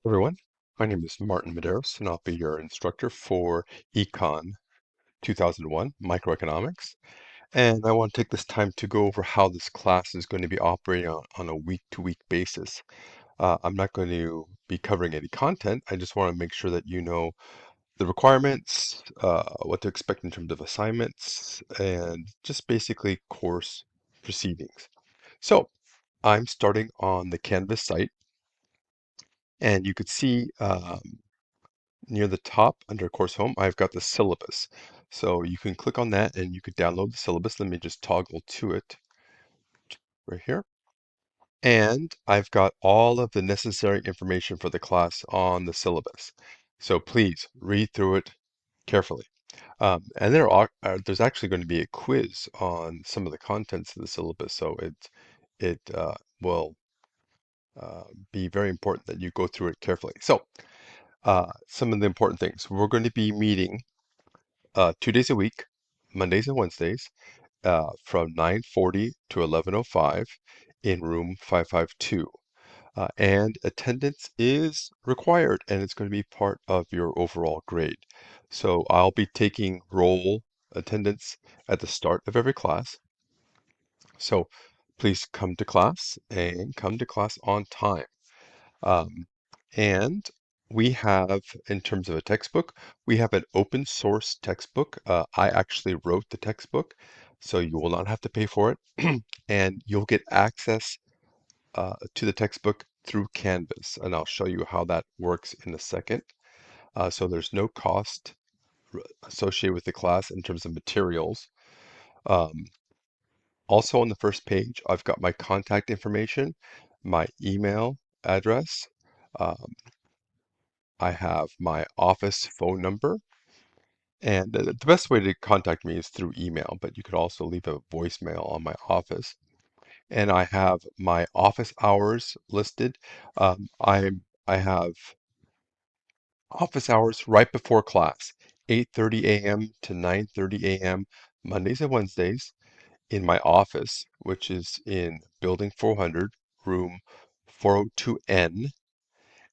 Everyone, my name is Martin Medeiros, and I'll be your instructor for ECON 2001 Microeconomics. And I want to take this time to go over how this class is going to be operating on a week-to-week basis. I'm not going to be covering any content. I just want to make sure that you know the requirements, what to expect in terms of assignments, and just basically course proceedings. So I'm starting on the Canvas site, and you could see near the top under Course Home, I've got the syllabus. So you can click on that and you could download the syllabus. Let me just toggle to it right here. And I've got all of the necessary information for the class on the syllabus. So please read through it carefully. And there's actually going to be a quiz on some of the contents of the syllabus. So it will be very important that you go through it carefully. So some of the important things. We're going to be meeting 2 days a week, Mondays and Wednesdays, from 9:40 to 11:05 in room 552. And attendance is required, and it's going to be part of your overall grade. So I'll be taking roll attendance at the start of every class. So please come to class and come to class on time. Um, and we have, in terms of a textbook, we have an open source textbook. I actually wrote the textbook, so you will not have to pay for it. And you'll get access to the textbook through Canvas. And I'll show you how that works in a second. So there's no cost associated with the class in terms of materials. Um, Also on the first page, I've got my contact information, my email address. Um, I have my office phone number, and the best way to contact me is through email, but you could also leave a voicemail on my office. And I have my office hours listed. I have office hours right before class, 8:30 a.m. to 9:30 a.m. Mondays and Wednesdays in my office, which is in Building 400, room 402N.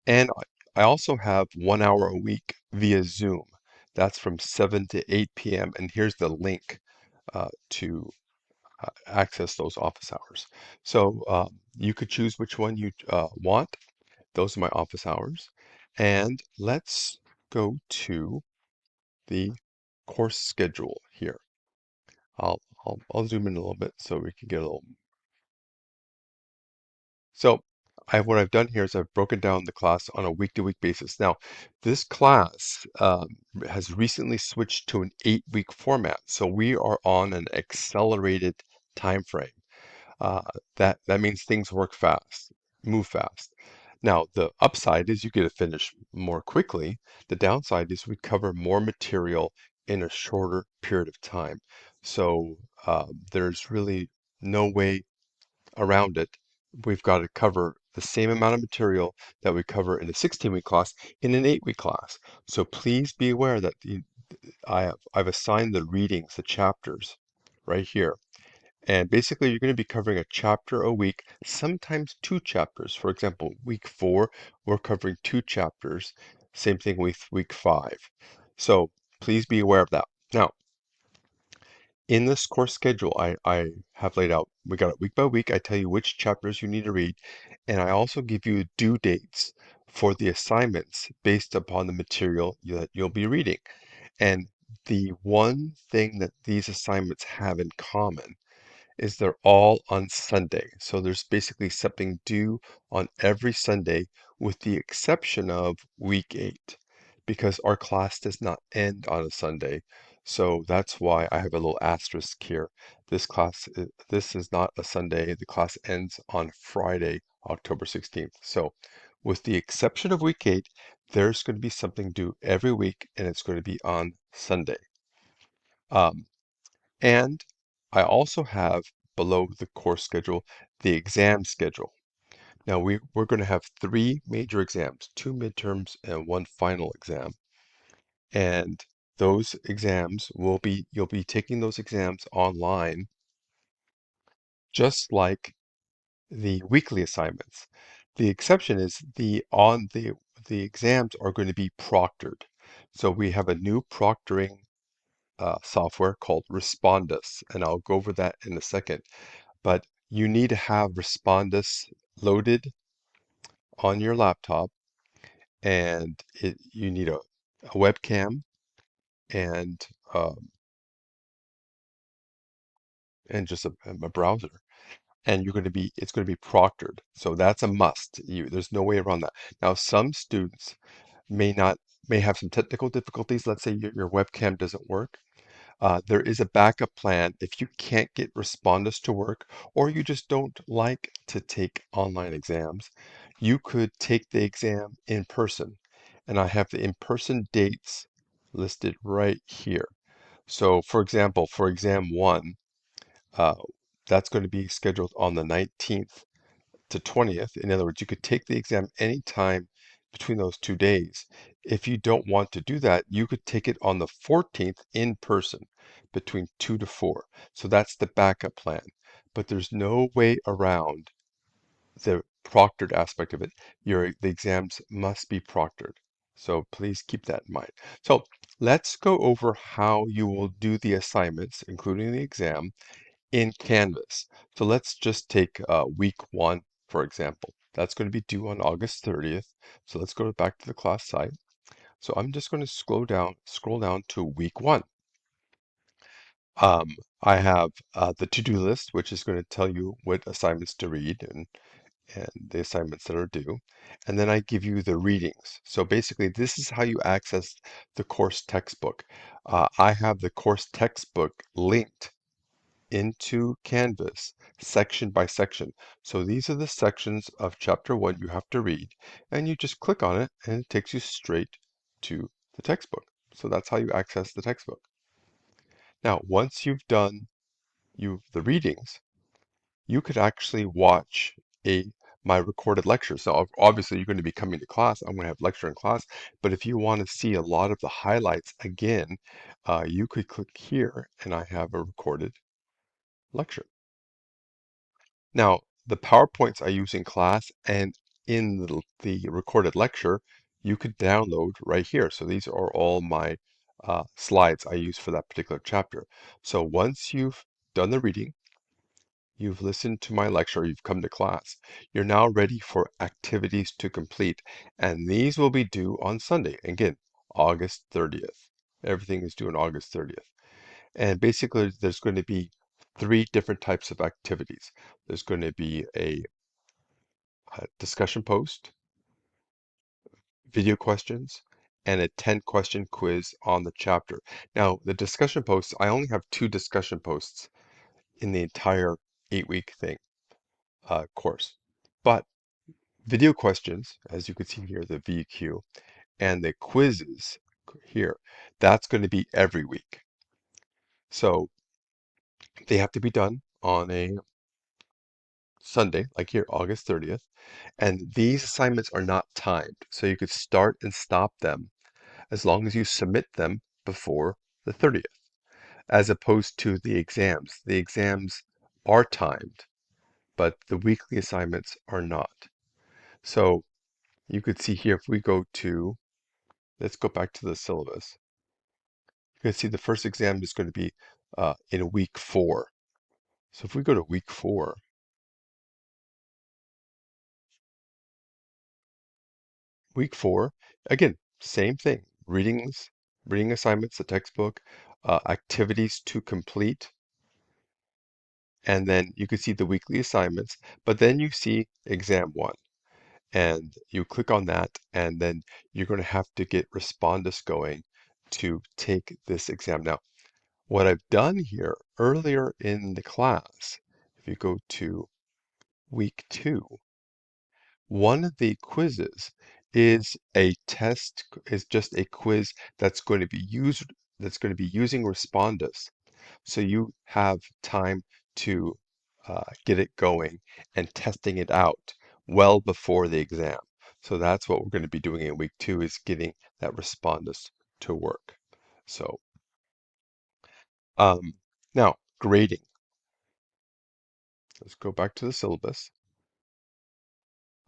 And I also have 1 hour a week via Zoom. That's from 7 to 8 p.m. And here's the link to access those office hours. So you could choose which one you want. Those are my office hours. And let's go to the course schedule here. I'll zoom in a little bit so we can get a little. So what I've done here is I've broken down the class on a week-to-week basis. Now, this class has recently switched to an 8-week format, so we are on an accelerated time frame. Uh, that means things work fast, move fast. Now, the upside is you get to finish more quickly. The downside is we cover more material in a shorter period of time. So there's really no way around it. We've got to cover the same amount of material that we cover in a 16-week class in an 8-week class. So please be aware that I've assigned the readings, the chapters, right here. And basically, you're going to be covering a chapter a week, sometimes 2 chapters. For example, week 4, we're covering 2 chapters. Same thing with week 5. So please be aware of that. Now, in this course schedule, I have laid out, we got it week by week. I tell you which chapters you need to read, and I also give you due dates for the assignments based upon the material that you'll be reading. And the one thing that these assignments have in common is they're all on Sunday. So there's basically something due on every Sunday with the exception of week 8 because our class does not end on a Sunday. So that's why I have a little asterisk here. This is not a Sunday. The class ends on Friday, October 16th. So with the exception of week 8, there's going to be something due every week and it's going to be on Sunday. Um, and I also have below the course schedule the exam schedule. Now we're going to have 3 major exams, 2 midterms and 1 final exam. And those exams you'll be taking those exams online just like the weekly assignments. The exception is the exams are going to be proctored. So we have a new proctoring software called Respondus, and I'll go over that in a second. But you need to have Respondus loaded on your laptop, and you need a webcam and um, and just a browser. And it's going to be proctored. So that's a must. There's no way around that. Now, some students may not may have some technical difficulties. Let's say your webcam doesn't work. There is a backup plan if you can't get Respondus to work, or you just don't like to take online exams. You could take the exam in person, and I have the in-person dates listed right here. So, for example, for exam one, uh, that's going to be scheduled on the 19th to 20th. In other words, you could take the exam anytime between those 2 days. If you don't want to do that, you could take it on the 14th in person between 2 to 4. So that's the backup plan. But there's no way around the proctored aspect of it. The exams must be proctored. So please keep that in mind. So let's go over how you will do the assignments, including the exam, in Canvas. So let's just take week one, for example. That's going to be due on August 30th. So let's go back to the class site. So I'm just going to scroll down to week one. Um, I have the to-do list, which is going to tell you what assignments to read and the assignments that are due. And then I give you the readings. So basically, this is how you access the course textbook. I have the course textbook linked into Canvas section by section. So these are the sections of chapter one you have to read, and you just click on it and it takes you straight to the textbook. So that's how you access the textbook. Now, once you've done the readings, you could actually watch a my recorded lecture. So obviously you're going to be coming to class. I'm going to have lecture in class. But if you want to see a lot of the highlights again, you could click here and I have a recorded lecture. Now, the PowerPoints I use in class and in the recorded lecture, you could download right here. So these are all my slides I use for that particular chapter. So once you've done the reading, you've listened to my lecture, you've come to class, you're now ready for activities to complete. And these will be due on Sunday. Again, August 30th. Everything is due on August 30th. And basically, there's going to be three different types of activities. There's going to be a discussion post, video questions, and a 10-question quiz on the chapter. Now, the discussion posts, I only have 2 discussion posts in the entire 8-week thing course. But video questions, as you can see here, the VQ, and the quizzes here, that's going to be every week. So they have to be done on a Sunday, like here, August 30th. And these assignments are not timed, so you could start and stop them as long as you submit them before the 30th, as opposed to the exams. The exams are timed, but the weekly assignments are not. So you could see here, if we go to, let's go back to the syllabus. You can see the first exam is going to be in week 4. So if we go to week 4, again, same thing. Reading assignments, the textbook, activities to complete, and then you can see the weekly assignments, but then you see exam one, and you click on that, and then you're going to have to get Respondus going to take this exam. Now, what I've done here earlier in the class, if you go to week 2, one of the quizzes is just a quiz that's going to be using Respondus. So you have time to get it going and testing it out well before the exam. So that's what we're going to be doing in week 2 is getting that Respondus to work. So um, now grading. Let's go back to the syllabus.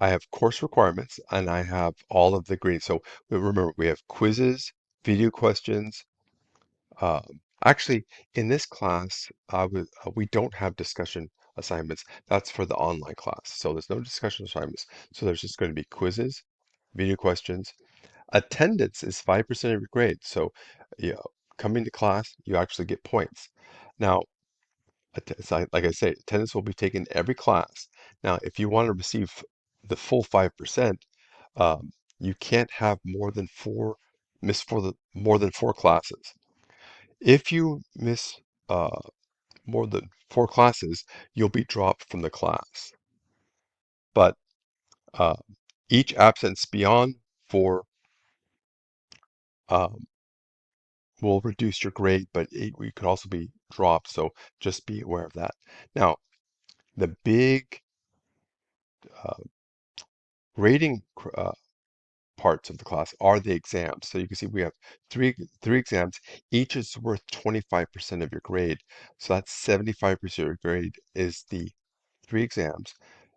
I have course requirements and I have all of the grading. So remember, we have quizzes, video questions. Actually, in this class, we don't have discussion assignments. That's for the online class. So there's no discussion assignments. So there's just going to be quizzes, video questions. Attendance is 5% of your grade. So, you know, coming to class, you actually get points. Now, like I say, attendance will be taken every class. Now, if you want to receive the full 5%, you can't have miss more than four classes. If you miss uh, more than four classes, you'll be dropped from the class. But uh, each absence beyond four um, will reduce your grade, but we could also be dropped. So just be aware of that. Now, the big uh, grading parts of the class are the exams. So you can see we have three exams. Each is worth 25% of your grade. So that's 75% of your grade is the three exams.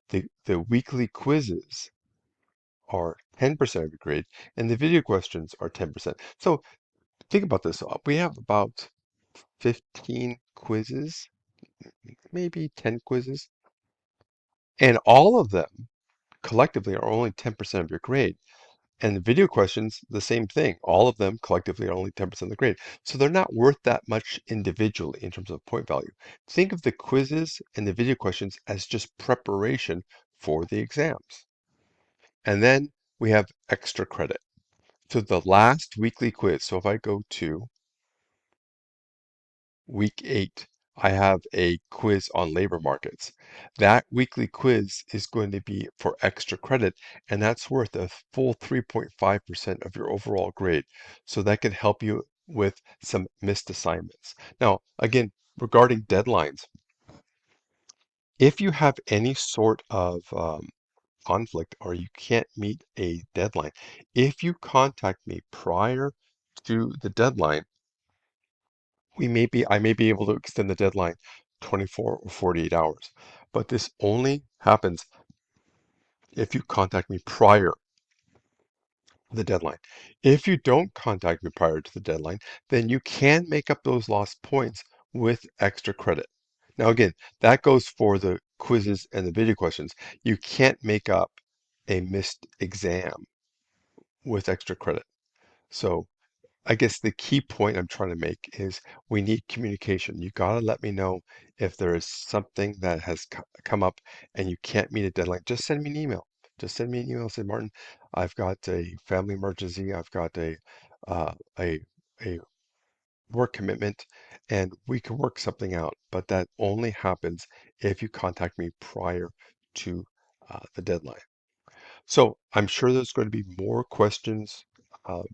The weekly quizzes are 10% of your grade, and the video questions are 10%. So think about this. We have about 15 quizzes, maybe 10 quizzes, and all of them collectively are only 10% of your grade. And the video questions, the same thing. All of them collectively are only 10% of the grade. So they're not worth that much individually in terms of point value. Think of the quizzes and the video questions as just preparation for the exams. And then we have extra credit. So the last weekly quiz, so if I go to week 8, I have a quiz on labor markets. That weekly quiz is going to be for extra credit, and that's worth a full 3.5% of your overall grade. So that can help you with some missed assignments. Now, again, regarding deadlines, if you have any sort of conflict or you can't meet a deadline, if you contact me prior to the deadline, I may be able to extend the deadline 24 or 48 hours. But this only happens if you contact me prior to the deadline. If you don't contact me prior to the deadline, then you can make up those lost points with extra credit. Now, again, that goes for the quizzes and the video questions. You can't make up a missed exam with extra credit. So I guess the key point I'm trying to make is we need communication. You got to let me know if there is something that has come up and you can't meet a deadline. Just send me an email. Just send me an email and say, Martin, I've got a family emergency. I've got uh, a a work commitment, and we can work something out. But that only happens if you contact me prior to the deadline. So I'm sure there's going to be more questions, um,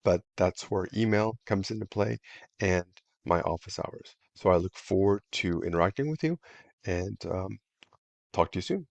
but that's where email comes into play and my office hours. So I look forward to interacting with you and talk to you soon.